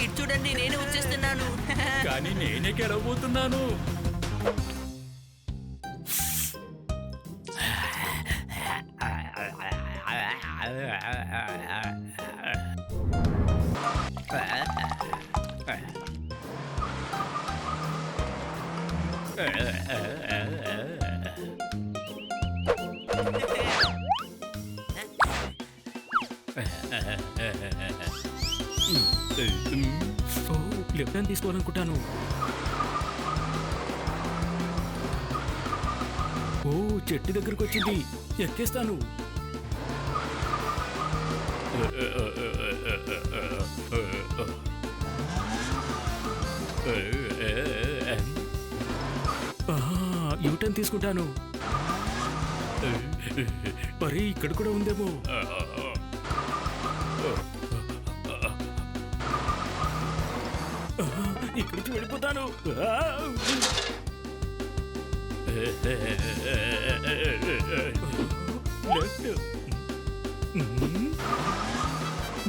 ఇటు చూడండి, నేనే వచ్చేస్తున్నాను. కానీ నేనే గెలవబోతున్నాను. Left hand తీసుకోవాలనుకుంటాను. ఓ చెట్టు దగ్గరకు వచ్చింది, ఎక్కేస్తాను. యూటర్న్ తీసుకుంటాను. మరి ఇక్కడ కూడా ఉందేమో. ఇక్కడ నుంచి వెళ్ళిపోతాను.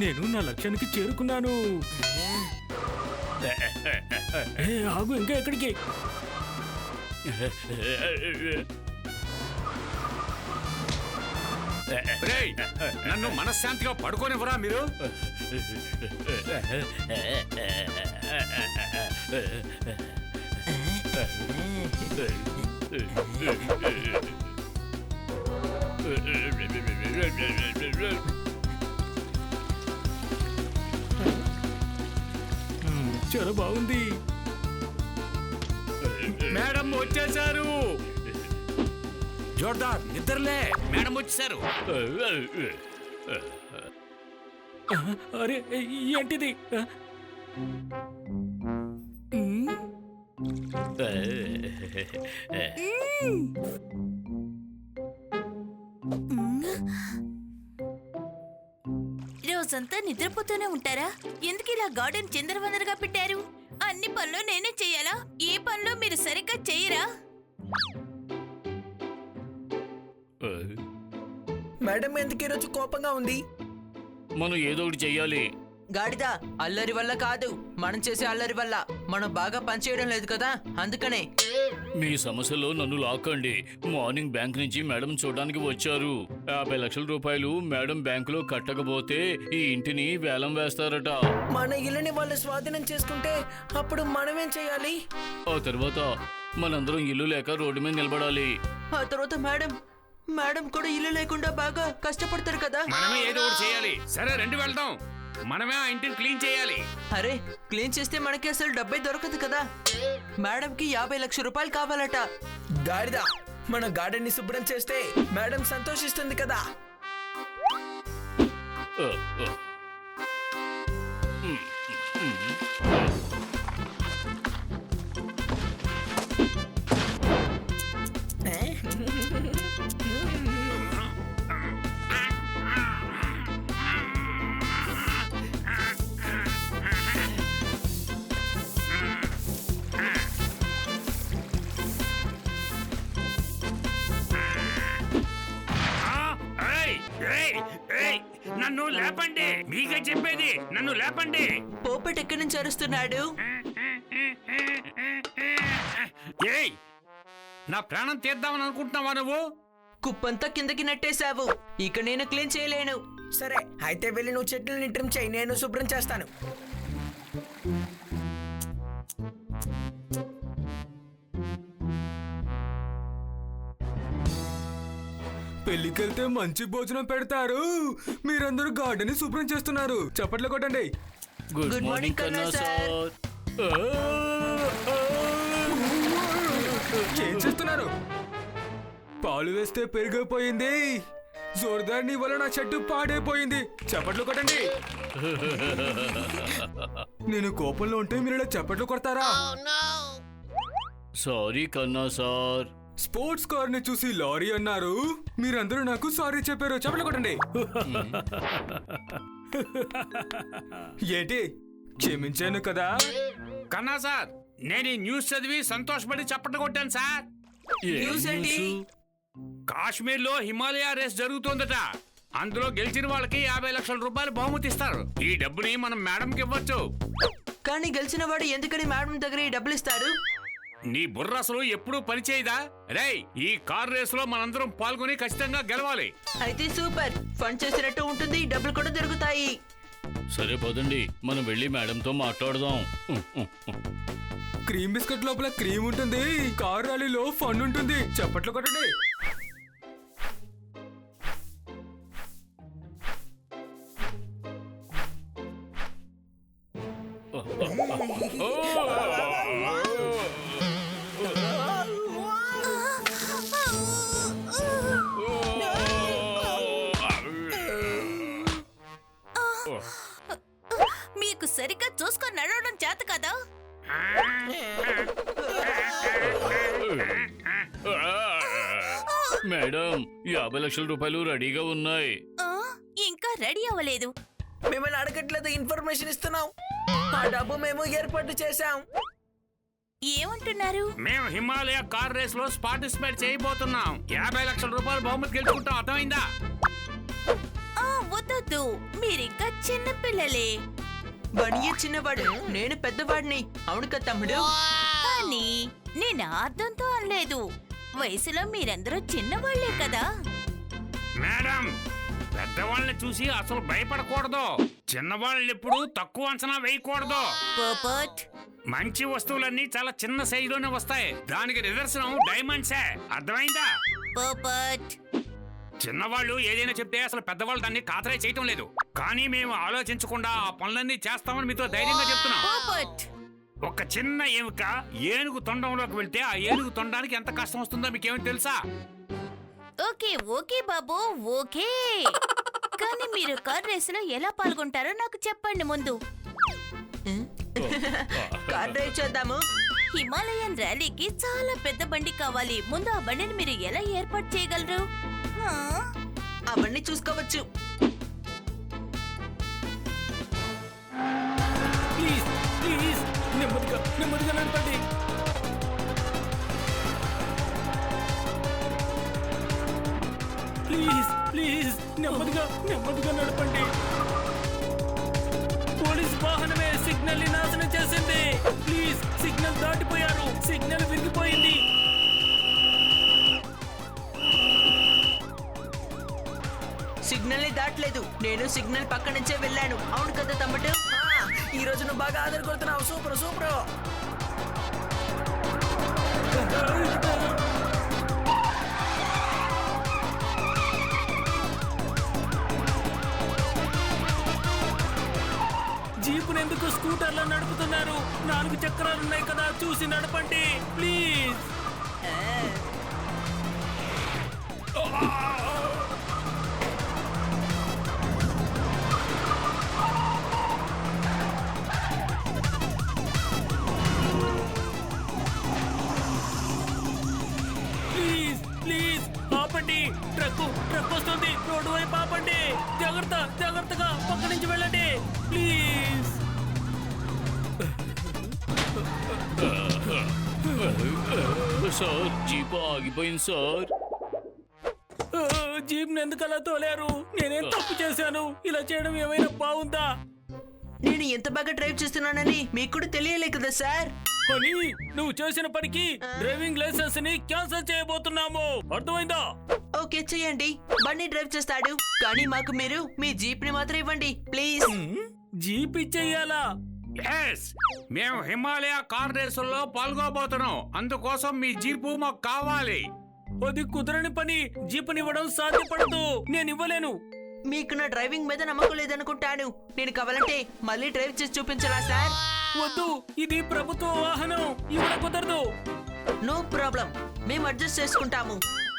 నేను నా లక్ష్యానికి చేరుకున్నాను. ఆగు, ఇంకా ఎక్కడికి? నన్ను మనశ్శాంతిగా పడుకోనివ్వరా మీరు? చాలా బాగుంది. మేడం వచ్చేసారు. జోర్దార్ నిద్రలే, మేడం వచ్చేసారు. అరే ఏంటిది? రోజంతా నిద్రపోతూనే ఉంటారా? ఎందుకు ఇలా గార్డెన్ చిందరవందరగా పెట్టారు? అన్ని పనులు నేనే చెయ్యాలా? ఏ పనులు మీరు సరిగ్గా చెయ్యరా? మేడం ఎందుకు ఈరోజు కోపంగా ఉంది? మనం ఏదో ఒకటి చెయ్యాలి. గాడిద, అల్లరి వల్ల కాదు, మనం చేసే అల్లరి వల్ల. మనం బాగా పనిచేయడం లేదు కదా, అందుకనే. మీ సమస్యలో నన్ను లాక్కండి. మార్నింగ్ బ్యాంక్ నుంచి మేడం చూడడానికి వచ్చారు. 50 లక్షల రూపాయలు మేడం బ్యాంకులో కట్టకపోతే ఈ ఇంటిని వేలం వేస్తారట. మన ఇల్లుని వాళ్ళు స్వాధీనం చేసుకుంటే అప్పుడు మనమేం చేయాలి? ఆ తర్వాత మనందరం ఇల్లు లేక రోడ్డు మీద నిలబడాలి. ఆ తర్వాత మేడం కూడా ఇల్లు లేకుండా బాగా కష్టపడతారు కదా. మనమే ఏదో ఒకటి చేయాలి. సరే రండి వెళ్దాం. మనమే ఆ ఇంటిని క్లీన్ చేయాలి. అరే, క్లీన్ చేస్తే మనకి అసలు డబ్బే దొరకదు కదా. మేడంకి 50 లక్షల రూపాయలు కావాలట. గాడిద, మన గార్డెన్ ని శుభ్రం చేస్తే మేడం సంతోషిస్తుంది కదా. ఆ, ఆ. నన్ను లేపండి, మీకే చెప్పేది, నన్ను లేపండి. పోపెట్ ఎక్కడి నుంచి అరుస్తున్నాడు? ఏయ్, నా ప్రాణం తీద్దామని అనుకుంటున్నావా నువ్వు? కుప్పంతా కిందకి నెట్టేశావు, ఇక నేను క్లీన్ చేయలేను. సరే, అయితే వెళ్ళి నువ్వు చెట్లని ట్రిమ్ చేయి, నేను శుభ్రం చేస్తాను. పెళ్లికెళ్తే మంచి భోజనం పెడతారు. మీరందరూ గార్డెన్ ని శుభ్రం చేస్తున్నారు. చప్పట్లు కొట్టండి. గుడ్ మార్నింగ్ కన్నా సార్. ఏం చేస్తున్నారు? పాలు వేస్తే పెరిగిపోయింది. జోర్దార్ నీ వల్ల నా చెట్టు పాడైపోయింది. చప్పట్లు కొట్టండి. నేను కోపంలో ఉంటే మీరు ఇలా చప్పట్లు కొడతారా? సారీ కన్నా సార్. స్పోర్ట్స్ కార్ ని చూసి లారీ అన్నారు. మీరందరూ నాకు సారీ చెప్పారు. చప్పట్లు కొట్టండి. ఏంటి, క్షమించాను కదా? కన్నా సార్, నేను ఈ న్యూస్ చదివి సంతోషపడి చప్పట్లు కొట్టాను సార్. న్యూస్ ఏంటి? కాశ్మీర్ లో హిమాలయ రేస్ జరుగుతోందట. అందులో గెలిచిన వాళ్ళకి 50 లక్షల రూపాయలు బహుమతి ఇస్తారు. ఈ డబ్బుని మనం మేడంకి ఇవ్వచ్చు. కానీ గెలిచిన వాడు ఎందుకని మేడం దగ్గర ఈ డబ్బులు ఇస్తాడు? నీ బుర్ర అసలు ఎప్పుడూ పనిచేయదా? రేయ్, ఈ కార్ రేస్ లో మనందరం పాల్గొని ఖచ్చితంగా గెలవాలి. అయితే సూపర్, ఫండ్ చేసినట్టు ఉంటుంది, డబ్బులు కూడా దొరుకుతాయి. సరే పదండి, మనం వెళ్ళి మేడంతో మాట్లాడదాం. క్రీమ్ బిస్కెట్ లోపల క్రీమ్ ఉంటుంది, కార్ ర్యాలీలో ఫన్ ఉంటుంది. చప్పట్లు కొట్టండి. మీకు సరిగ్గా చూసుకొని నడవడం చేత కదా? మేడం, 50 లక్షల రూపాయలు రెడీగా ఉన్నాయి. ఆ, ఇంకా రెడీ అవ్వలేదు. మిమ్మల్ని అడగట్లేదు, ఇన్ఫర్మేషన్ ఇస్తున్నాం. ఆ డబ్బు మేము ఏర్పాటు చేశాం. ఏమంటున్నారు? మేము హిమాలయ కార్ రేస్ లో పార్టిసిపేట్ చేయబోతున్నాం. 50 లక్షల రూపాయలు బహుమతి గెలుచుకుంటాం, అర్థమైందా? వద్దొద్దు, మీరింకా చిన్న పిల్లలే. బనియే చిన్నవాడు, నేను పెద్దవాడిని. అవును కదా తమ్ముడు? కానీ నేను అర్థంతో అనలేదు. వయసులో మీరందరూ చిన్నవాళ్లే కదా. మేడం, పెద్దవాళ్ళని చూసి అసలు భయపడకూడదు. చిన్నవాళ్ళని ఎప్పుడు తక్కువ అంచనా వేయకూడదు. పోపట్, మంచి వస్తువులన్నీ చాలా చిన్న సైజులోనే వస్తాయి. దానికి నిదర్శనం డైమండ్సే, అర్థమైందా? పోపట్. చిన్నవాళ్ళు ఏదైనా చెప్తే అసలు పెద్దవాళ్ళు దాన్ని ఖాతరే చేయటం లేదు. కానీ మేము ఆలోచించకుండా ఆ పనులన్నీ చేస్తామని మీతో ధైర్యంగా చెప్తున్నాం. పోపట్. ఒక చిన్న ఎముక ఏనుగు తొండంలోకి వెళ్తే ఆ ఏనుగు తొండానికి ఎంత కష్టం వస్తుందో మీకేమీ తెలుసా? ఓకే ఓకే బాబు, ఓకే. కానీ మీరు కార్ రేసులో ఎలా పాల్గొంటారో నాకు చెప్పండి ముందు. కార్ డ్రైవ్ చేద్దాము. హిమాలయన్ ర్యాలీకి చాలా పెద్ద బండి కావాలి. ముందు ఆ బండిని మీరు ఎలా ఏర్పాటు చేయగలరు? అవన్నీ చూసుకోవచ్చు. ప్లీజ్ ప్లీజ్, నెమ్మదిగా నెమ్మదిగా నడపండి. ప్లీజ్ ప్లీజ్, నెమ్మదిగా నెమ్మదిగా నడపండి. పోలీస్ వాహనమే సిగ్నల్ ని నాశనం చేసింది. ప్లీజ్, సిగ్నల్ దాటిపోయారు, సిగ్నల్ విరిగిపోయింది. సిగ్నల్ ని దాటలేదు, నేను సిగ్నల్ పక్క నుంచే వెళ్ళాను. అవును కదా తమ్ముడు? ఈ రోజు నువ్వు బాగా ఆదరగొడుతున్నావు. Super super. జీపును ఎందుకు స్కూటర్లో నడుపుతున్నారు? 4 చక్రాలు ఉన్నాయి కదా, చూసి నడపండి ప్లీజ్. ప్లీజ్ ప్లీజ్ ఆపండి. ట్రక్ వస్తుంది, రోడ్డు వైపు ఆపండి. జాగ్రత్తగా పక్క నుంచి వెళ్ళండి ప్లీజ్. సార్, జీప్ ఆగిపోయింది సార్. జీప్ని ఎందుకు అలా తోలారు? నేనేం తప్పు చేశాను? ఇలా చేయడం ఏమైనా బాగుందా? నేను ఎంత బాగా డ్రైవ్ చేస్తున్నానని మీకు కూడా తెలియలే కదా సార్. అని నువ్వు చేసిన పనికి డ్రైవింగ్ లైసెన్స్ ని క్యాన్సిల్ చేయబోతున్నాము, అర్థమైందా? ఓకే చేయండి, బండి డ్రైవ్ చేస్తాడు. కానీ మాకు మీరు మీ జీప్ ని మాత్రం ఇవ్వండి ప్లీజ్. జీప్ ఇచ్చేయాలా? ఎస్, మేము హిమాలయ కార్ రేసుల్లో పాల్గొబోతున్నాం. అందుకోసం మీ జీపు మాకు కావాలి. అది కుదరని పని. జీపునివ్వడం సాధ్యపడదు, నేను ఇవ్వలేను. మీకు నా డ్రైవింగ్ మీద నమ్మకం లేదనుకుంటాను. నేను కావాలంటే మళ్ళీ డ్రైవ్ చేసి చూపించరా సార్? వద్దు, ఇది ప్రభుత్వ వాహనం, ఇవ్వడం కుదరదు. నో ప్రాబ్లం, మేము అడ్జస్ట్ చేసుకుంటాము.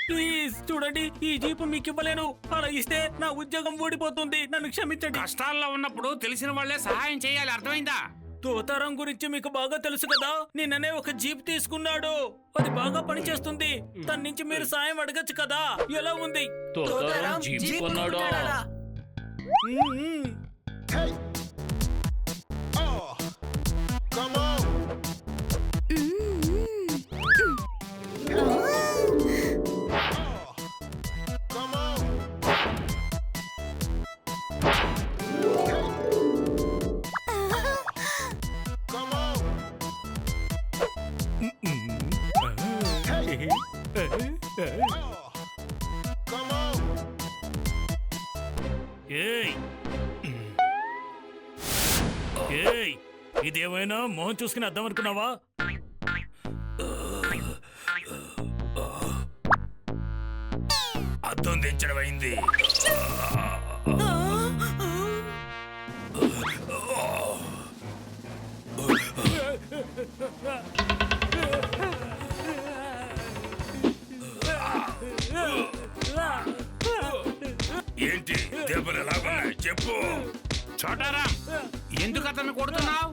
ప్లీజ్ చూడండి, ఈ జీపు మీకు ఇవ్వలేను. అలా ఇస్తే నా ఉద్యోగం ఊడిపోతుంది, నన్ను క్షమించండి. కష్టాల్లో ఉన్నప్పుడు తెలిసిన వాళ్లే సహాయం చేయాలి, అర్థమైందా? తోతారం గురించి మీకు బాగా తెలుసు కదా. నిన్ననే ఒక జీప్ తీసుకున్నాడు, అది బాగా పనిచేస్తుంది. దాని నుంచి మీరు సాయం అడగచ్చు కదా. ఎలా ఉంది? తోతారం jeep కొన్నాడా? Come on. Come on. ఏయ్ ఏయ్ ఇదేమైనా మోహన్ చూసుకుని అర్థం అనుకున్నావా? అద్దం దించడం అయింది. ఏంటి దెబ్బలు ఎలాగున్నాయి చెప్పు. చోటారాం, ఎందుకు అతన్ని కొడుతున్నావు?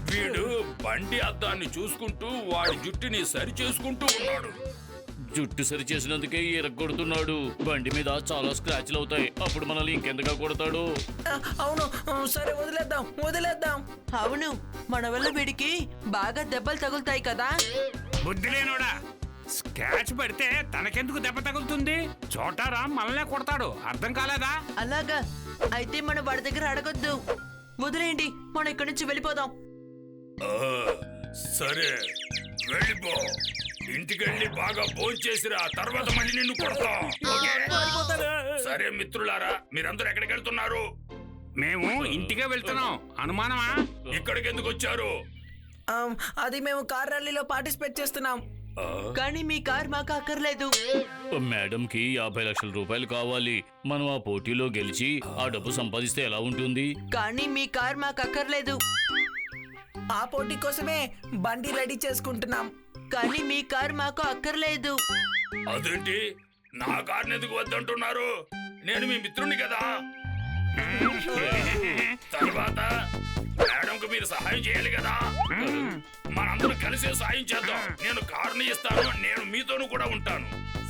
వీడు బండి అద్దాన్ని చూసుకుంటూ వాడి జుట్టుని సరి చేసుకుంటూ ఉన్నాడు. జుట్టు సరి చేసినందుకే ఎరగొడుతున్నాడు. బండి మీద చాలా స్క్రాచ్లు అవుతాయి. అప్పుడు మనల్ని ఇంకెంతగా కొడతాడు. అవును, సరే వదిలేద్దాం. అవును, మన వల్ల వీడికి బాగా దెబ్బలు తగులుతాయి కదా. బుద్ధి లేనోడా, స్క్రాచ్ పడితే తనకెందుకు దెబ్బ తగులుతుంది? చోటారాం మనల్నే కొడతాడు, అర్థం కాలేదా? అలాగా అయితే మనం వాడి దగ్గర అడగొద్దు. వదిలేయండి, మనం ఇక్కడి నుంచి వెళ్ళిపోదాం. సరే వెళ్ళిపో. ఇంటికెళ్ళి బాగా భోంచేసిరా, తర్వాత మళ్ళీ నిన్ను కొడతా. సరే మిత్రులారా, మీరందరూ ఎక్కడికి వెళ్తున్నారు? మేము ఇంటికే వెళ్తున్నాం. అనుమానమా? ఇక్కడికి ఎందుకు వచ్చారు? అది మేము కార్ ర్యాలీలో పార్టిసిపేట్ చేస్తున్నాం. కానీ మీ కార్ మాకు అక్కర్లేదు. మేడంకి 50 లక్షల రూపాయలు కావాలి. మనం ఆ పోటీలో గెలిచి ఆ డబ్బు సంపాదిస్తే ఎలా ఉంటుంది? కానీ మీ కార్ మాకు అక్కర్లేదు. ఆ పోటీ కోసమే బండి రెడీ చేసుకుంటున్నాం. కానీ మీ కార్ మాకు అక్కర్లేదు. అదేంటి, నా కార్ని ఎందుకు వద్దంటున్నారు? నేను మీ మిత్రుని కదా. తర్వాత మేడంకు మీరు సహాయం చేయాలి కదా. మనందరం కలిసి సాయం చేద్దాం. నేను కారుని ఇస్తాను, నేను మీతోను కూడా ఉంటాను.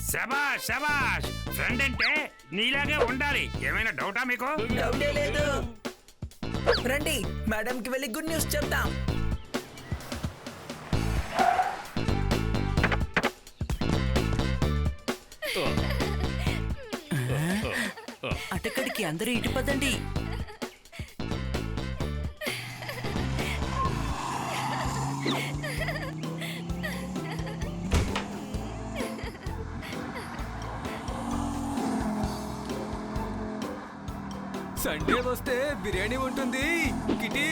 శబాష్ శబాష్, ఫ్రెండ్ అంటే నీలాగే ఉండాలి. ఏమైనా డౌటా మీకు? డౌటే లేదు. రండి, మేడంకి వెళ్ళి గుడ్ న్యూస్ చెప్తాం. అటక్కడికి అందరూ ఇటు పదండి. సండే వస్తే బిర్యానీ ఉంటుంది. కిటీ,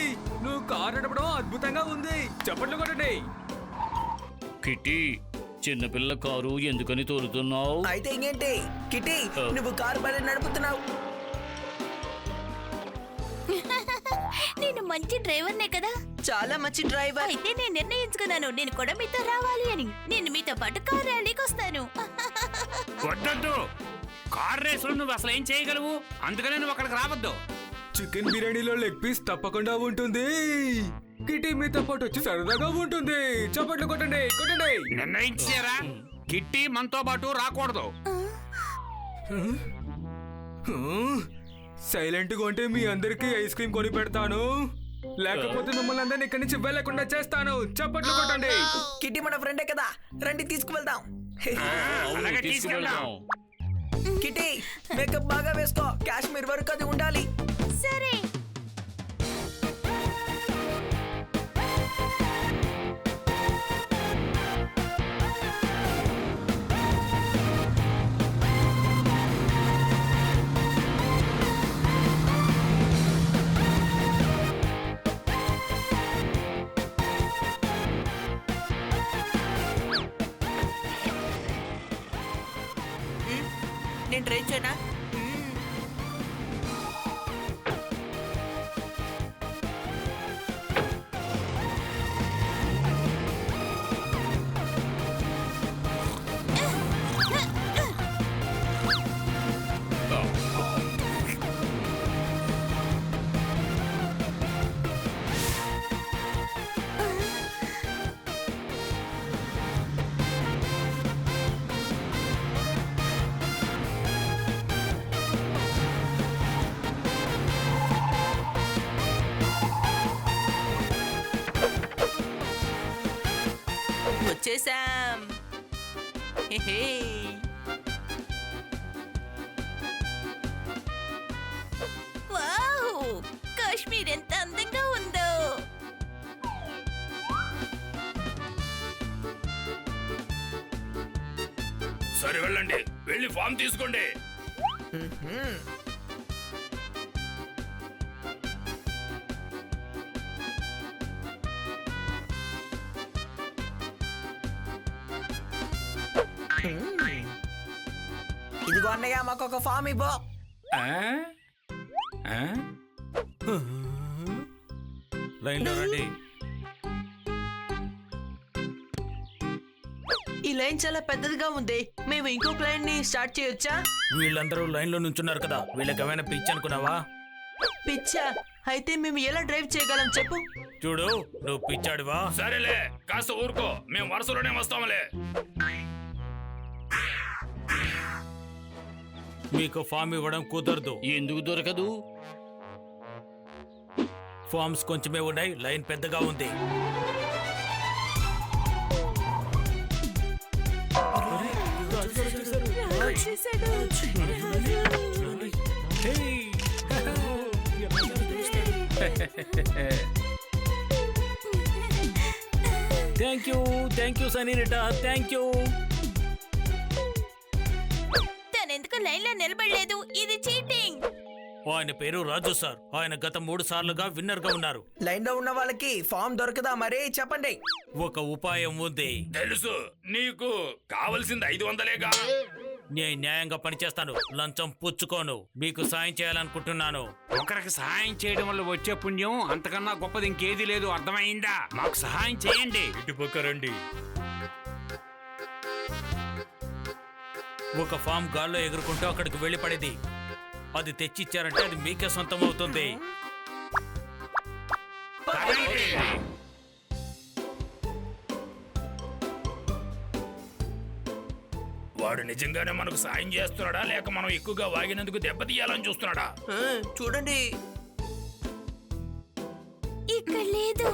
నువ్వు కారు నడపడం అద్భుతంగా ఉంది. చప్పట్లు కొట్టండి. కిట్టి, చిన్నపిల్ల కారు ఎందుకని తోలుతున్నావు? అయితే ఇంకేంటి కిటీ, నువ్వు కారు బలి నడుపుతున్నావు. నేను మంచి డ్రైవర్నే కదా. చాలా మంచి డ్రైవర్. అయితే నేను నిర్ణయించుకున్నాను, నేను కూడా మీతో రావాలి అని. నేను మీతో పాటు కార్ ర్యాలీకి వస్తాను. వద్దొద్దు, కార్ రేసులు నువ్వు అసలు ఏం చేయగలవు? అందుకనే నువ్వు అక్కడికి రావద్దు. చికెన్ బిర్యానీలో లెగ్ పీస్ తప్పకుండా ఉంటుంది. కిటీ మీతో పాటు వచ్చి సరదాగా ఉంటుంది. చప్పట్లు కొట్టండి కొట్టండి. నిర్ణయించారా? కిట్టి మనతో పాటు రాకూడదు. సైలెంట్ గా ఉంటే మీ అందరికి ఐస్ క్రీమ్ కొని పెడతాను, లేకపోతే మిమ్మల్ని అందరినీ ఇక్కడి నుంచి వెళ్ళకుండా చేస్తాను. చప్పట్లు కొట్టండి. కిటీ మన ఫ్రెండే కదా, రండి తీసుకువెళ్దాం. అలాగే తీసుకెళ్దాం. కిటీ, మేకప్ బాగా వేసుకో, కాశ్మీర్ వరకు అది ఉండాలి. సరే. నేను ట్రై చేయనా? వచ్చేసాం. వావ్, కాశ్మీర్ ఎంత అందంగా ఉందో. సరే వెళ్ళండి, వెళ్ళి ఫామ్ తీసుకోండి. ఇదిగో అన్నయ్య మాకు ఒక ఫామ్ ఇవ్వు. ఆ? ఆ? లైన్లో రండి. ఈ లైన్ చాలా పెద్దదిగా ఉంది. మేము ఇంకొక లైన్ ని స్టార్ట్ చేయొచ్చా? వీళ్ళందరూ లైన్లో నుంచున్నారు కదా, వీళ్ళకి ఏమైనా పిచ్చి అనుకున్నావా? పిచ్చా? అయితే మేము ఎలా డ్రైవ్ చేయగలం చెప్పు. చూడు, నువ్వు పిచ్చాడివా? సరేలే, కాస్త ఊరుకో, మేము వరుసలోనే వస్తాంలే. మీకు ఫామ్ ఇవ్వడం కుదరదు. ఎందుకు దొరకదు? ఫామ్స్ కొంచెమే ఉన్నాయి, లైన్ పెద్దగా ఉంది. Thank you senorita, thank you. తనెందుకు లైన్ లో నిలబడలేదు? ఇది చీటింగ్. ఆయన పేరు రాజు సార్. ఆయన గత 3 సార్లుగా విన్నర్ గా ఉన్నారు. లైన్ లో ఉన్న వాళ్ళకి ఫామ్ దొరకదా మరి? చెప్పండి. ఒక ఉపాయం ఉంది. తెలుసు, నీకు కావలసింది 500లేగా. నేను న్యాయంగా పనిచేస్తాను, లంచం పుచ్చుకోను. మీకు సాయం చేయాలనుకుంటున్నాను. ఒకరికి సహాయం చేయడం వల్ల వచ్చే పుణ్యం అంతకన్నా గొప్పది ఇంకేది లేదు. అర్థమైందా? మాకు సహాయం చేయండి. ఇటుపక్క రండి. ఒక ఫామ్ గాల్లో ఎగురుకుంటూ అక్కడికి వెళ్లి పడేది. అది తెచ్చిచ్చారంటే అది మీకే సొంతం అవుతుంది. వాడు నిజంగానే మనకు సాయం చేస్తున్నాడా, లేక మనం ఎక్కువగా వాగినందుకు దెబ్బతీయాలని చూస్తున్నాడా? చూడండి. ఇక్కడ లేదు.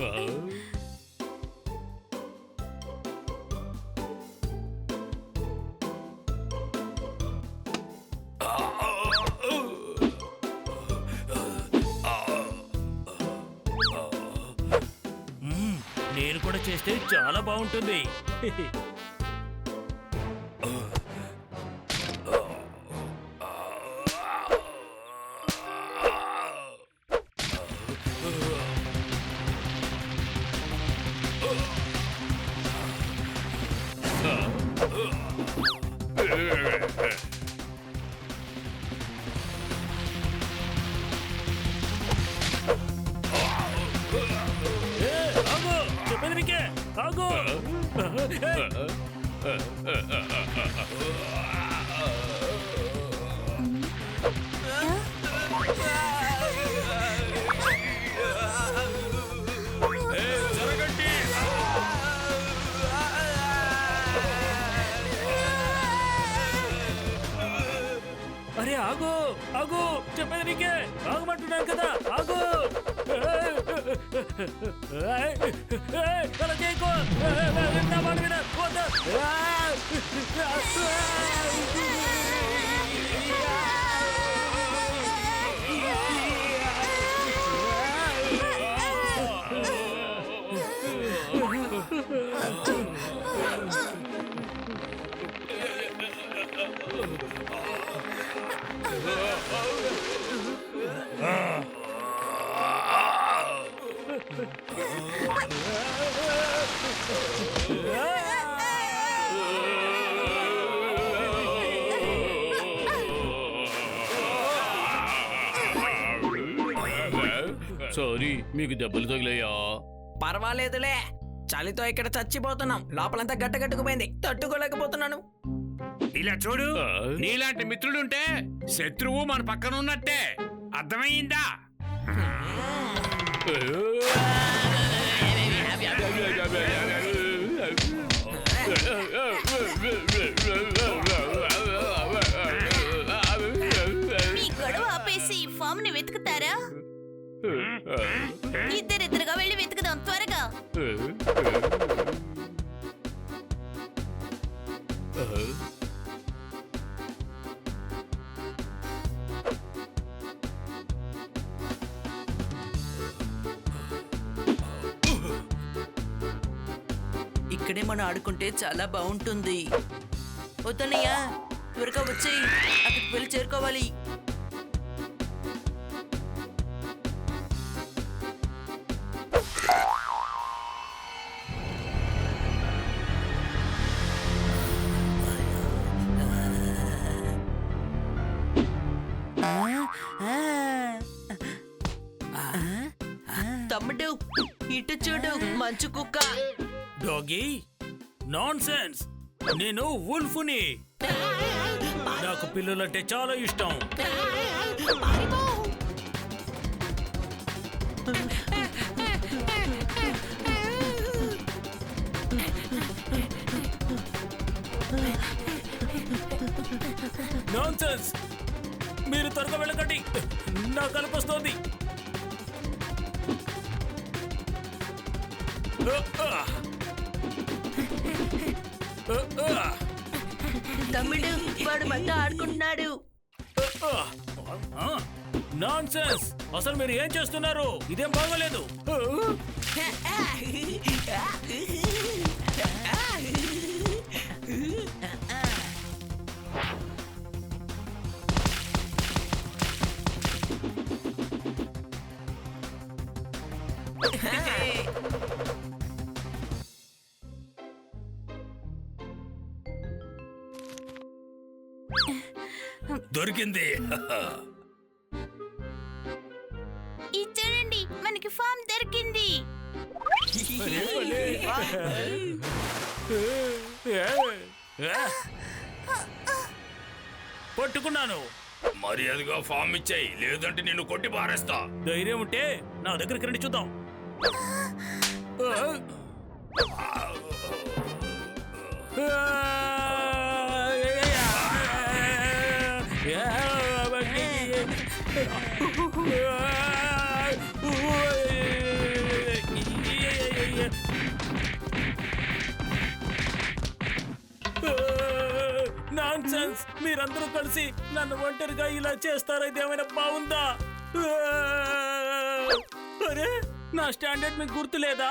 నేను కూడా చేస్తే చాలా బాగుంటుంది. అరే ఆగు ఆగు, చెప్పేది నీకే. ఆగమంటున్నాను కదా, ఆగు. అలా చేయకు. నా మాట విను. వద్దు. సారీ, మీకు దెబ్బలు తగిలాయా? పర్వాలేదులే, చలితో ఇక్కడ చచ్చిపోతున్నాం. లోపలంతా గట్టగట్టుకుపోయింది, తట్టుకోలేకపోతున్నాను. ఇలా చూడు, నీలాంటి మిత్రుడుంటే శత్రువు మన పక్కన ఉన్నట్టే. అర్థమైందా? మీ గొడవ ఆపేసి ఈ ఫామ్ ని వెతుకుతారా? ఇద్దరిద్దరుగా వెళ్ళి వెతుకుదాం త్వరగా. ఇక్కడే మనం ఆడుకుంటే చాలా బాగుంటుంది. వద్దన్నయ్యా, త్వరగా వచ్చేయి, అక్కడికి వెళ్ళి చేరుకోవాలి. తమ్ముడు ఇటు చూడు మంచు కుక్క. Doggy non sense. నేను వుల్ఫ్ని. నాకు పిల్లలంటే చాలా ఇష్టం. Non sense. మీరు త్వరగా వెళ్ళకండి, నా కలుపు వస్తోంది. తమ్ముడు వాడు మనతో ఆడుకుంటున్నాడు. Nonsense. అసలు మీరు ఏం చేస్తున్నారు? ఇదేం బాగోలేదు. దొరికింది. ఇది చూడండి, మనకి ఫామ్ దొరికింది. పట్టుకున్నాను. మర్యాదగా ఫామ్ ఇచ్చాయి, లేదంటే నిన్ను కొట్టి పారేస్తా. ధైర్యం ఉంటే నా దగ్గరికి రండి, చూద్దాం. నాన్సెన్స్. మీరందరూ కలిసి నన్ను ఒంటరిగా ఇలా చేస్తారా? ఇదేమైనా బాగుందా? అరే, నా స్టాండర్డ్ మీకు గుర్తు లేదా?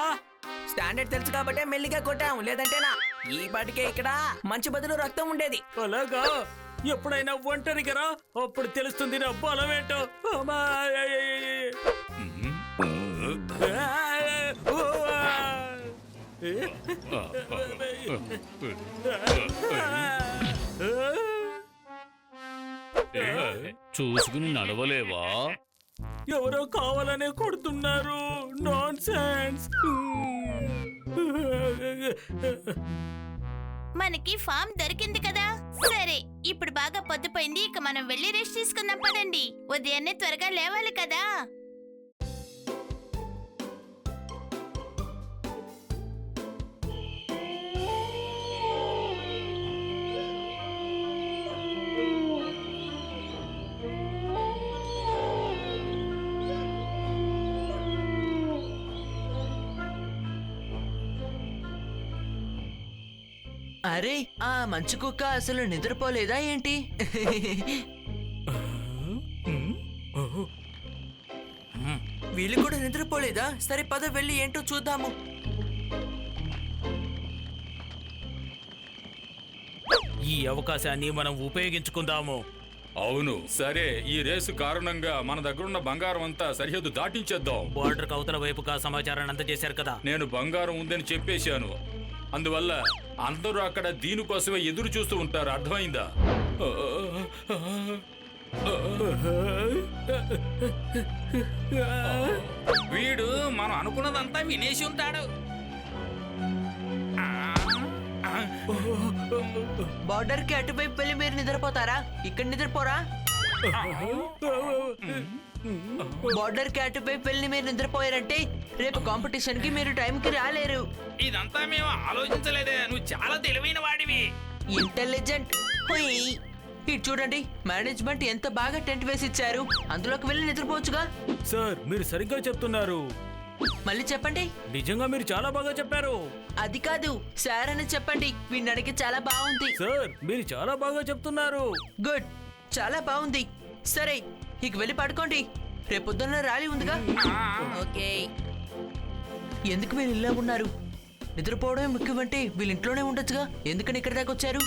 స్టాండర్డ్ తెలుసు కాబట్టే మెల్లిగా కొట్టాం, లేదంటేనా ఈ పాటికే ఇక్కడ మంచి బదులు రక్తం ఉండేది. అలాగా? ఎప్పుడైనా ఒంటరిగా రా, అప్పుడు తెలుస్తుంది నా బలం ఏంటో. అమ్మా! చూసుకుని నడవలేవా? ఎవరో కావాలనే కొడుతున్నారు. Non sense. మనకి ఫామ్ దొరికింది కదా. సరే, ఇప్పుడు బాగా పొద్దుపోయింది, ఇక మనం వెళ్ళి రెస్ట్ తీసుకుందాం పదండి. ఉదయాన్నే త్వరగా లేవాలి కదా. అరే, ఆ మంచు కుక్క అసలు నిద్రపోలేదా ఏంటి? వీళ్ళు కూడా నిద్రపోలేదా? సరే పద వెళ్ళి ఏంటో చూద్దాము. ఈ అవకాశాన్ని మనం ఉపయోగించుకుందాము. అవును, సరే. ఈ రేసు కారణంగా మన దగ్గరున్న బంగారం అంతా సరిహద్దు దాటించేద్దాం. బార్డర్ అవతల వైపుగా సమాచారాన్ని అందజేశారు కదా. నేను బంగారం ఉందని చెప్పేశాను. అందువల్ల అందరూ అక్కడ దీనికోసమే ఎదురు చూస్తూ ఉంటారు. అర్థమైందా? వీడు మనం అనుకున్నదంతా వినేసి ఉంటాడు. బార్డర్ కి అటువైపు వెళ్ళి మీరు నిద్రపోతారా? ఇక్కడ నిద్రపోరా? బార్డర్ కి అటువైపు వెళ్ళి మీరు నిద్రపోయారంటే రేపు కాంపిటీషన్ కి మీరు టైం కి రాలేరు. ఇదంతా మేము ఆలోచించలేదే. నువ్వు చాలా తెలివైన వాడివి. ఇంటెలిజెంట్. ఇటు చూడండి, మేనేజ్మెంట్ ఎంత బాగా టెంట్ వేసి ఇచ్చారు. అందులోకి వెళ్ళి నిద్రపోవచ్చుగా. సార్, మీరు సరిగ్గా చెప్తున్నారు. మళ్ళీ చెప్పండి. నిజంగా మీరు చాలా బాగా చెప్పారు. అది కాదు, సార్ అని చెప్పండి. వీడిని అడిగి చాలా బాగుంది. సార్, మీరు చాలా బాగా చెప్తున్నారు. గుడ్, చాలా బాగుంది. సరే, ఇక వెళ్ళి పడుకోండి. రేపు పొద్దున్న ర్యాలీ ఉందిగా. ఓకే. ఎందుకు వీళ్ళు ఇలా ఉన్నారు? నిద్రపోవడమే ముఖ్యమంటే వీళ్ళు ఇంట్లోనే ఉండొచ్చుగా. ఎందుకని ఇక్కడ దాకా వచ్చారు?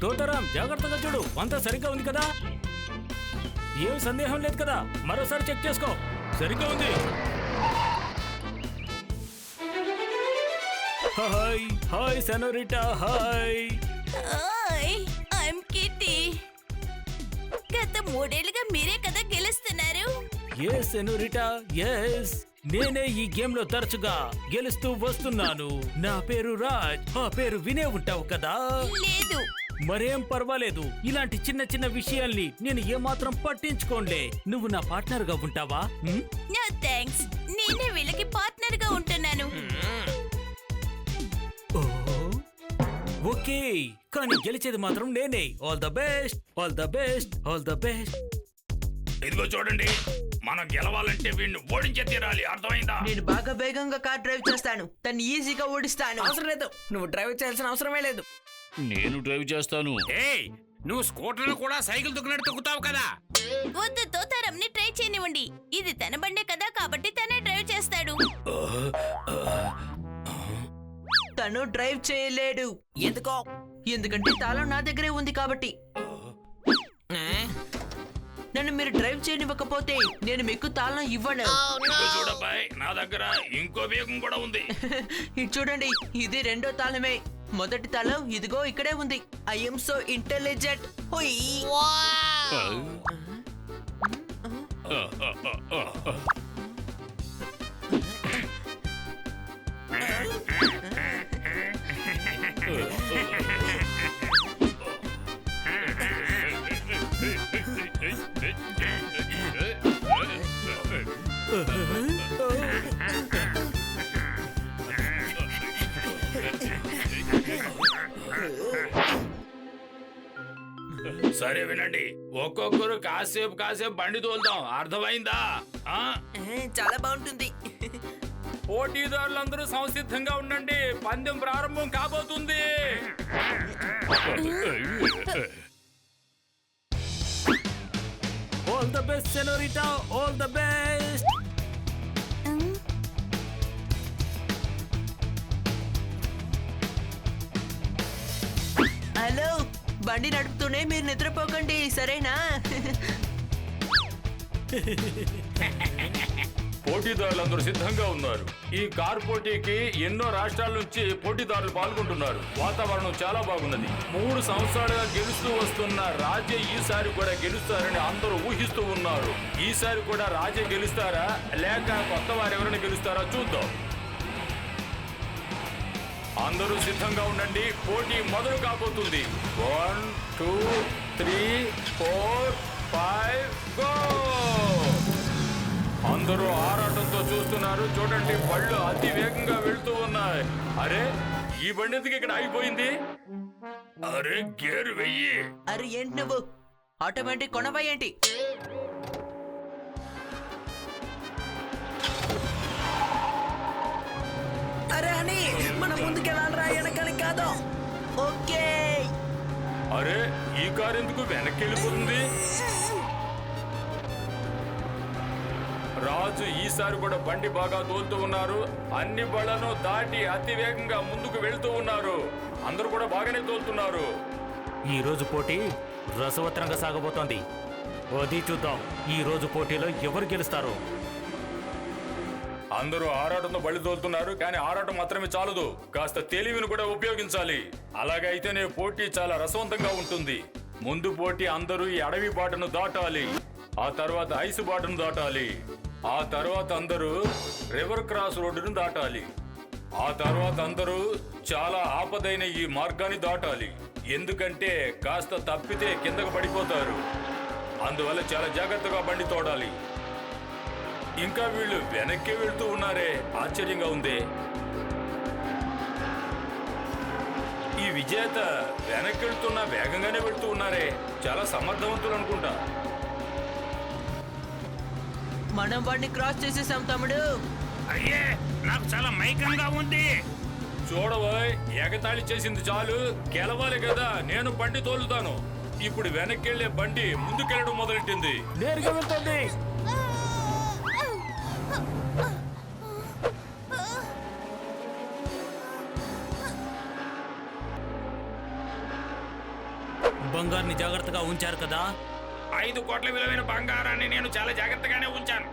తోటరాం, జాగ్రత్తగా చూడు. అంతా సరిగ్గా ఉంది కదా? ఏం సందేహం లేదు కదా? మరోసారి చెక్ చేసుకో. సరిగ్గా ఉంది. Hi hi senorita hi. I'm kitty. గత 3 ఏళ్లుగా మీరే కదా గెలుస్తున్నారు. ఎస్ సెనోరిటా ఎస్, నేనే ఈ గేమ్ లో తరచుగా గెలుస్తూ వస్తున్నాను. నా పేరు రాజ్. ఆ పేరు వినే ఉంటావు కదా. లేదు. మరేం పర్వాలేదు, ఇలాంటి చిన్న చిన్న విషయాల్ని నేను ఏమాత్రం పట్టించుకోంలే. నువ్వు నా పార్ట్నర్ గా ఉంటావా? No thanks. నేనే వీళ్ళకి పార్ట్నర్ గా ఉంటున్నాను. ఓకే, కానీ గెలిచేది మాత్రం నేనే. All the best, all the best, all the best. ఇదిగో చూడండి, మనం గెలవాలంటే వీడిని ఓడించే తీరాలి, అర్థమైందా? నేను బాగా వేగంగా కార్ డ్రైవ్ చేస్తాను, తను ఈజీగా ఓడిస్తాను. అవసరం లేదు, నువ్వు డ్రైవ్ చేయాల్సిన అవసరమే లేదు. నేను డ్రైవ్ చేస్తాను. ఏయ్, నువ్వు స్కూటర్లు కూడా సైకిల్ తొక్కినట్టు తొక్కుతావు కదా. వద్దు, తోతారంని ట్రై చేయనివ్వండి. ఇది తన బండే కదా, కాబట్టి తనే డ్రైవ్ చేస్తాడు. తను డ్రైవ్ చేయలేడు. ఎందుకో? ఎందుకంటే తాళం నా దగ్గరే ఉంది కాబట్టి. ఆ? నన్ను మీరు డ్రైవ్ చేయనివ్వకపోతే నేను మీకు తాళం ఇవ్వను. ఇదిగో చూడబ్బాయ్, నా దగ్గర ఇంకో వేగం కూడా ఉంది. ఇది చూడండి, ఇది రెండో తాళమే. మొదటి తాళం ఇదిగో ఇక్కడే ఉంది. I'm so intelligent. సరే వినండి, ఒక్కొక్కరు కాసేపు కాసేపు బండి తోలుదాం, అర్థమైందా? ఆ? చాలా బాగుంటుంది. పోటీదారులందరూ సంసిద్ధంగా ఉండండి, పందెం ప్రారంభం కాబోతుంది. All the best senorita, all the best. Hello, బండి నడుపుతూనే మీరు నిద్రపోకండి, సరేనా? పోటీదారులందరూ సిద్ధంగా ఉన్నారు. ఈ కార్ పోటీకి ఎన్నో రాష్ట్రాల నుంచి పోటీదారులు పాల్గొంటున్నారు. వాతావరణం చాలా బాగున్నది. 3 సంవత్సరాలుగా గెలుస్తూ వస్తున్న రాజే ఈసారి కూడా గెలుస్తారని అందరూ ఊహిస్తూ ఉన్నారు. ఈసారి కూడా రాజే గెలుస్తారా లేక కొత్త వారు ఎవరైనా గెలుస్తారా చూద్దాం. అందరూ సిద్ధంగా ఉండండి, పోటీ మొదలు కాబోతుంది. 1 2 3 4 5 గో! అందరూ ఆరాటంతో చూస్తున్నారు. చూడండి, బళ్ళు అతి వేగంగా వెళ్తూ ఉన్నాయి. అరే, ఈ బండి ఎందుకు ఇక్కడ ఆగిపోయింది? అరే, గేరు వెయ్యి. అరే ఏంటి నువ్వు ఆటోమేటిక్ కొనవా ఏంటి? అరే అని మనం ముందుకెళ్ళాలరా, వెనకాలి కాదు. ఓకే. అరే, ఈ కారు ఎందుకు వెనక్కి వెళ్ళిపోతుంది? రాజు ఈసారి కూడా బండి బాగా తోలుతూ ఉన్నారు. అన్ని బళ్లను దాటి అతి వేగంగా ముందుకు వెళ్తూ ఉన్నారు. అందరూ కూడా బాగానే తోలుతున్నారు. ఈ రోజు పోటీ రసవత్తరంగా సాగబోతోంది. అది చూద్దాం, ఈ రోజు పోటీలో ఎవరు గెలుస్తారు. అందరూ ఆరాటంతో బళ్ళు తోలుతున్నారు, కానీ ఆరాటం మాత్రమే చాలదు, కాస్త తెలివిని కూడా ఉపయోగించాలి. అలాగైతేనే పోటీ చాలా రసవంతంగా ఉంటుంది. ముందు పోటీ అందరూ ఈ అడవి బాటను దాటాలి, ఆ తర్వాత ఐసు బాటను దాటాలి, ఆ తర్వాత అందరూ రివర్ క్రాస్ రోడ్డును దాటాలి, ఆ తర్వాత అందరూ చాలా ఆపదైన ఈ మార్గాన్ని దాటాలి. ఎందుకంటే కాస్త తప్పితే కిందకు పడిపోతారు. అందువల్ల చాలా జాగ్రత్తగా బండి తోడాలి. ఇంకా వీళ్ళు వెనక్కి వెళ్తూ ఉన్నారే, ఆశ్చర్యంగా ఉంది. ఈ విజేత వెనక్కి వెళ్తున్నా వేగంగానే వెళ్తూ ఉన్నారే, చాలా సమర్థవంతులు అనుకుంటా. మనం వాడిని క్రాస్ చేసేసాం తమ్ముడు. అయ్యే, నాకు చాలా మైకంగా ఉంది. చూడబోయ్, ఎగతాళి చేసింది చాలు, గెలవాలి కదా. నేను బండి తోలుతాను. ఇప్పుడు వెనక్కి వెళ్లే బండి ముందుకెళ్ళడం మొదలెట్టింది. నేరుగా వెళ్తుంది. బంగారుని జాగ్రత్తగా ఉంచారు కదా. 5 కోట్ల విలువైన బంగారాన్ని నేను చాలా జాగ్రత్తగానే ఉంచాను.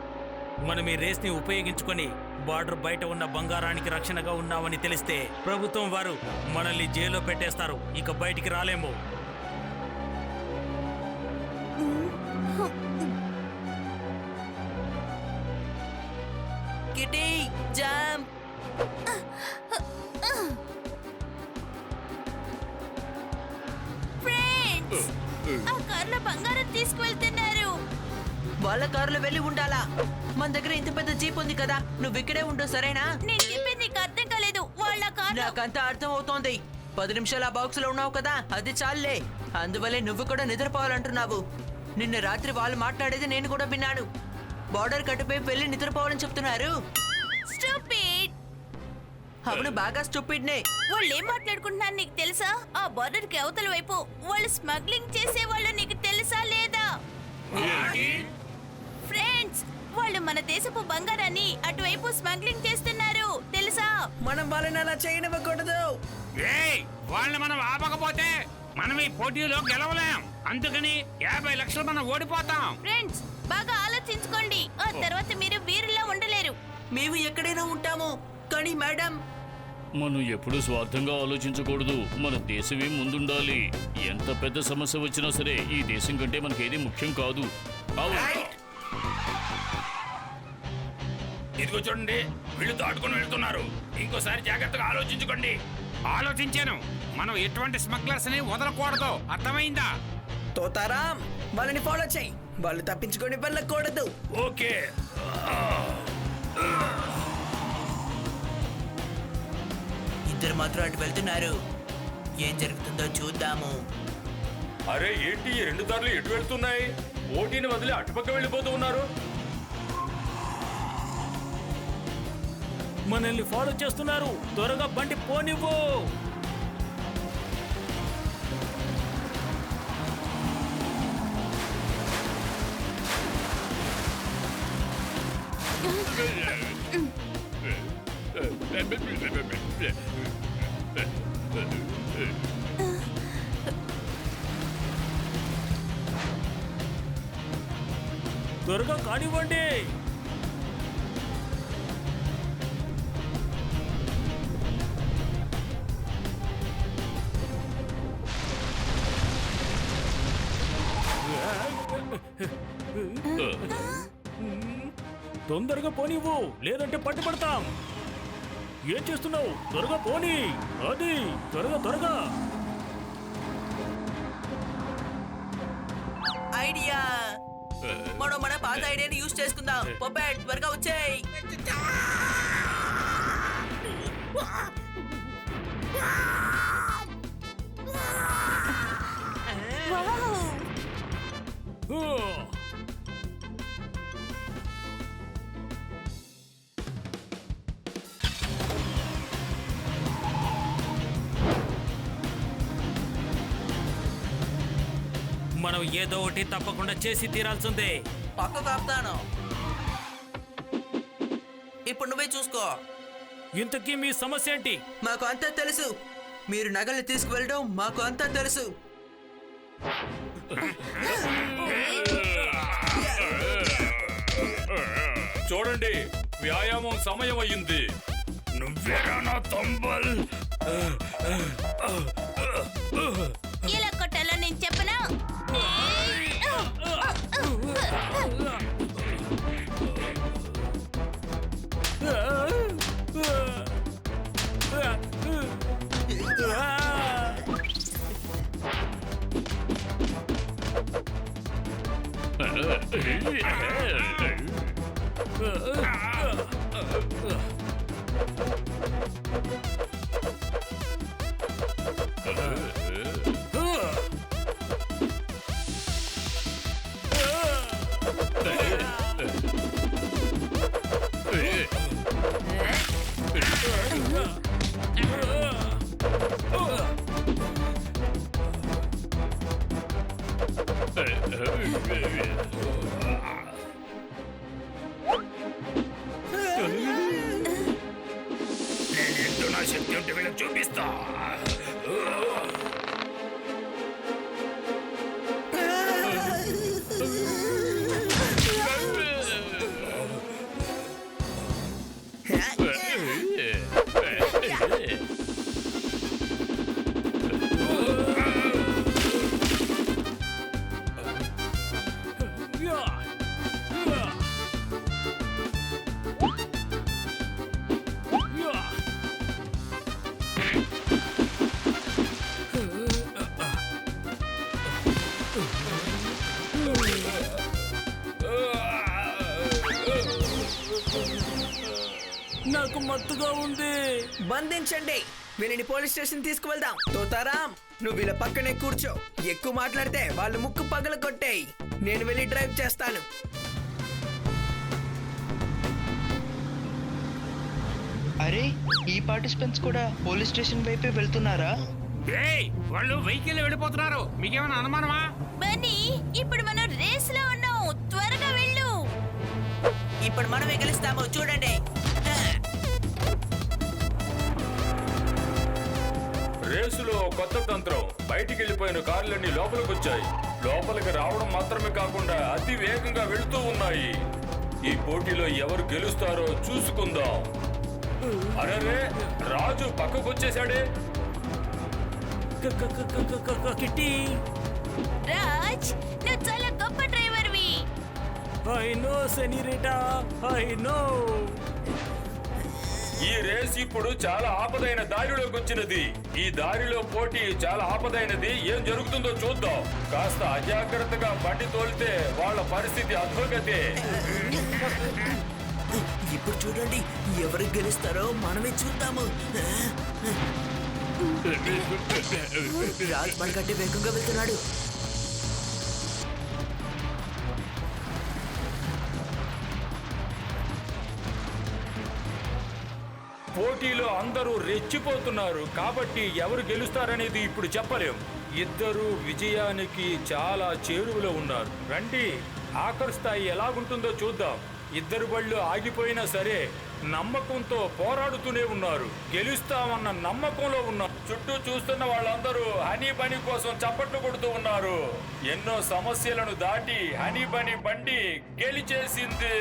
మనం ఈ రేస్ ని ఉపయోగించుకొని బార్డర్ బయట ఉన్న బంగారానికి రక్షణగా ఉన్నామని తెలిస్తే ప్రభుత్వం వారు మనల్ని జైల్లో పెట్టేస్తారు. ఇక బయటికి రాలేము. Kitty jump. ఫ్రెండ్స్, ఆ కార్లో బంగారం తీసుకువెళ్తున్నారు. వాళ్ళ కారులో వెళ్ళి ఉండాలా? మన దగ్గర ఇంత పెద్ద జీప్ ఉంది కదా, నువ్వు ఇక్కడే ఉండు సరేనా? నేను చెప్పింది నీకు అర్థం కాలేదు. వాళ్ళ కార్లో నాకంతా అర్థం అవుతోంది. 10 నిమిషాలు ఆ బాక్స్ లో ఉన్నావు కదా, అది చాలులే. అందువల్లే నువ్వు కూడా నిద్రపోవాలంటున్నావు. నిన్న రాత్రి వాళ్ళు మాట్లాడేది నేను కూడా విన్నాను. బార్డర్ కట్టుపై వెళ్ళి నిద్రపోవాలని చెప్తున్నారు. స్టూపిడ్. అవును, బాగా స్టూపిడ్నే. వాళ్ళు ఏం మాట్లాడుకుంటున్నారు నీకు తెలుసా? ఆ బార్డర్ కి అవతల వైపు వాళ్ళు స్మగ్లింగ్ చేసే వాళ్ళు నీకు తెలుసా లేదా? ఫ్రెండ్స్, వాళ్ళు మన దేశపు బంగారాన్ని అటువైపు స్మగ్లింగ్ చేస్తున్నారు తెలుసా? మనం వాళ్ళని అలా చేయనివ్వకూడదు. ఏయ్, వాళ్ళని మనం ఆపకపోతే మనం ఈ పోటీలో గెలవలేం. అందుకని 50 లక్షలు మనం ఓడిపోతాం. ఫ్రెండ్స్, బాగా ఆలోచించుకోండి. ఆ తర్వాత మీరు వీరులా ఉండలేరు. మేము ఎక్కడైనా ఉంటాము, కానీ మేడం మనం ఎప్పుడూ స్వార్థంగా ఆలోచించకూడదు. మన దేశమే ముందుండాలి. ఎంత పెద్ద సమస్య వచ్చినా సరే ఈ దేశం కంటే మనకేది ముఖ్యం కాదు. ఇదిగో చూడండి, వీళ్ళు దాటుకుని వెళ్తున్నారు. ఇంకోసారి జాగ్రత్తగా ఆలోచించుకోండి. ఆలోచించాను. మనం ఎటువంటి స్మగ్లర్స్ ని వదలకూడదు. అర్థమైందా? తోతారాం, వాళ్ళని ఫాలో చేయి. వాళ్ళు తప్పించుకొని వెళ్ళకూడదు. ఓకే. ఇద్దరు మాత్రం అటు వెళ్తున్నారు. ఏం జరుగుతుందో చూద్దాము. అరే ఏంటి ఈ 2 దారులు ఎటు వెళ్తున్నాయి? ఓటీని వదిలి అటుపక్క వెళ్ళిపోతూ ఉన్నారు. మనల్ని ఫాలో చేస్తున్నారు. త్వరగా బండి పోనివ్వు. త్వరగా కానివ్వండి. తొందరగా పోనివ్వు, లేదంటే పట్టుబడతాం. ఏం చేస్తున్నావు? త్వరగా పోనీ. అది త్వరగా త్వరగా. ఐడియా, మనం మన పాత ఐడియాని యూజ్ చేసుకుందాం. పొపెట్ త్వరగా వచ్చేయ్. మనం ఏదో ఒకటి తప్పకుండా చేసి తీరాల్సిందే. పక్కకు ఆపుతాను. ఇప్పుడు నువ్వే చూసుకో. ఇంతకీ మీ సమస్య ఏంటి? మాకు అంతా తెలుసు. మీరు నగల్ని తీసుకువెళ్ళడం మాకు అంతా తెలుసు. చూడండి, వ్యాయామం సమయం అయ్యింది. నువ్వేరా నా తంబల్? ఇలా కొట్టాలో నేను చెప్పనా? నేనేంటో నా శక్తి ఉంటే వీళ్ళకి చూపిస్తా. నాకు మత్తుగా ఉంది. బంధించండి. వీళ్ళని పోలీస్ స్టేషన్ తీసుకువెళ్దాం. తోతారాం, నువ్వు వీళ్ళ పక్కనే కూర్చో. ఎక్కువ మాట్లాడితే వాళ్ళు ముక్కు పగల కొట్టేయి. నేను వెళ్ళి డ్రైవ్ చేస్తాను. అరే, ఈ పార్టిసిపెంట్స్ కూడా పోలీస్ స్టేషన్ వైపే వెళ్తున్నారా? ఏయ్, వాళ్ళు వెహికల్ వెళ్ళిపోతున్నారు. మీకేమైనా అనుమానమా? బన్నీ, ఇప్పుడు మనం రేస్ లో ఉన్నాం. త్వరగా వెళ్ళు. ఇప్పుడు మనమే గెలుస్తాము, చూడండి. రేసులో కొత్త తంత్రం. బయటికి వెళ్ళిపోయిన కార్లన్నీ లోపలికి వచ్చాయి. లోపలికి రావడం మాత్రమే కాకుండా అతి వేగంగా వెళుతూ ఉన్నాయి. ఈ పోటీలో ఎవరు గెలుస్తారో చూసుకుందాం. అరే, రాజు పక్కకు వచ్చేసాడే. కిట్టి, రాజ్, నువ్వు చాలా గొప్ప డ్రైవర్వి. I know senorita, I know. ఈ రేస్ ఇప్పుడు చాలా ఆపదైన దారిలోకి వచ్చినది. ఈ దారిలో పోటీ చాలా ఆపదైనది. ఏం జరుగుతుందో చూద్దాం. కాస్త అజాగ్రత్తగా బండి తోలితే వాళ్ళ పరిస్థితి అధోగతే. ఇప్పుడు చూడండి, ఎవరు గెలుస్తారో మనమే చూద్దాము. రాజ్ మనకంటే వేగంగా వెళ్తున్నాడు. పోటీలో అందరూ రెచ్చిపోతున్నారు. కాబట్టి ఎవరు గెలుస్తారనేది ఇప్పుడు చెప్పలేం. ఇద్దరు విజయానికి చాలా చేరువలో ఉన్నారు. రండి, ఆఖరి స్థాయి ఎలాగుంటుందో చూద్దాం. ఇద్దరు బళ్ళు ఆగిపోయినా సరే నమ్మకంతో పోరాడుతూనే ఉన్నారు. గెలుస్తామన్న నమ్మకంలో ఉన్నారు. చుట్టూ చూస్తున్న వాళ్ళందరూ హనీ బనీ కోసం చప్పట్లు కొడుతూ ఉన్నారు. ఎన్నో సమస్యలను దాటి హనీ బనీ బండి గెలిచేసింది.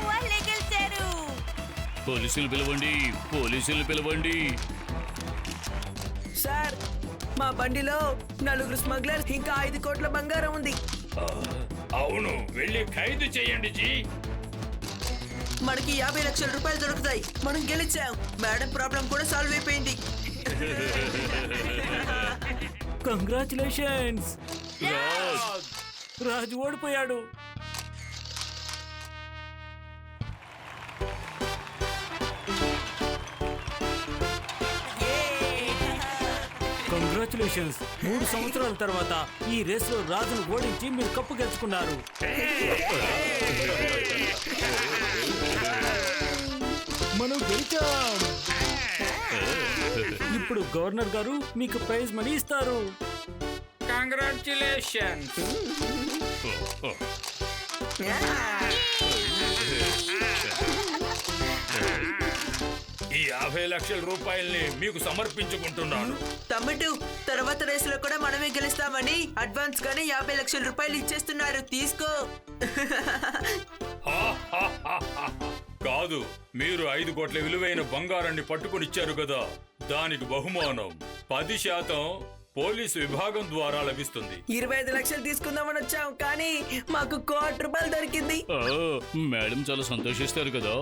వాళ్ళే గెలిచారు. పోలీసులు పిలవండి, పోలీసులు పిలవండి. సార్, మా బండిలో 4 స్మగ్లర్స్ ఇంకా 5 కోట్ల బంగారం ఉంది. అవును, వెళ్ళి ఖైదు చేయండి జీ. మనకి 50 లక్షల రూపాయలు దొరుకుతాయి. మనం గెలిచాం. మేడం ప్రాబ్లం కూడా సాల్వ్ అయిపోయింది. కంగ్రాచులేషన్స్. రాజు ఓడిపోయాడు. కంగ్రాచులేషన్స్. 3 సంవత్సరాల తర్వాత ఈ రేస్ లో రాజును ఓడించి మీరు కప్పు గెలుచుకున్నారు. మనం గెలిచాం. ఇప్పుడు గవర్నర్ గారు మీకు ప్రైజ్ మనీ ఇస్తారు. కంగ్రాచులేషన్స్. ఈ 50 లక్షల రూపాయల్ని మీకు సమర్పించుకుంటున్నాను. తమ్ముడు, తర్వాత రేసులో కూడా మనమే గెలుస్తామని అడ్వాన్స్ గానే 50 లక్షల రూపాయలు ఇచ్చేస్తున్నారు. తీసుకో. కాదు, మీరు 5 కోట్ల విలువైన బంగారాన్ని పట్టుకుని ఇచ్చారు కదా, దానికి బహుమానం 10% పోలీసు విభాగం ద్వారా లభిస్తుంది. 25 లక్షలు తీసుకుందామని వచ్చాం, కానీ మాకు 1 కోటి రూపాయలు దొరికింది. మేడం చాలా సంతోషిస్తారు కదా.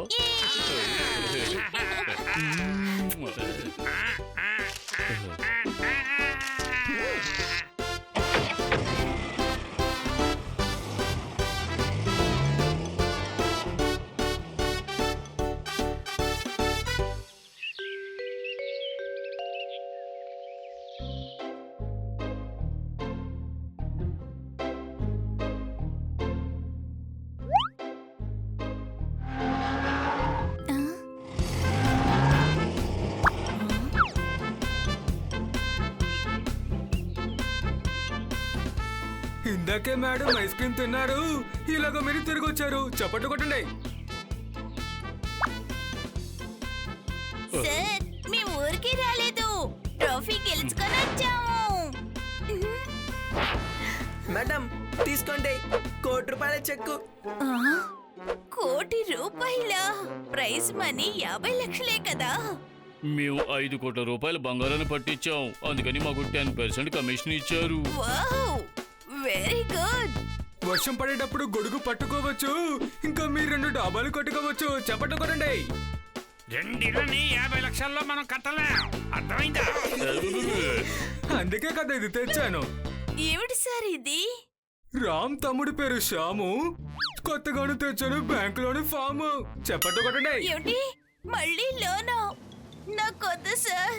ఇందాకే మేడం ఐస్ క్రీమ్ తిన్నారు. ఇలాగ మీరు తిరిగి వచ్చారు. చప్పట్లు కొట్టండి. సార్, మేము ఊరికి రాలేదు. ట్రోఫీ గెలుచుకొని వచ్చాము. మేడం, తీసుకోండి. 1 కోటి రూపాయల చెక్కు. ఆ, 1 కోటి రూపాయల ప్రైజ్ మనీ 50 లక్షలే కదా. మేము 5 కోట్ల రూపాయల బంగారాన్ని పట్టించాం. అందుకని మాకు 10% కమిషన్ ఇచ్చారు. Wow, very good. వర్షం పడేటప్పుడు గొడుగు పట్టుకోవచ్చు. ఇంకా మీరు 2 డాబాలు కొట్టుకోవచ్చు. చప్పట్లు కొట్టండి. రెండిళ్ళని 50 లక్షల్లో మనం కట్టలేం. అర్థమైందా? అందుకే కదా ఇది తెచ్చాను. ఏమిటి సార్ ఇది? రామ్ తమ్ముడి పేరు శ్యాము. కొత్తగాను తెచ్చాను బ్యాంకులోని ఫాము. చెప్పట్టు కొట్టండి. ఏమిటి మళ్ళీ లోనా? నాకు వద్దు సార్.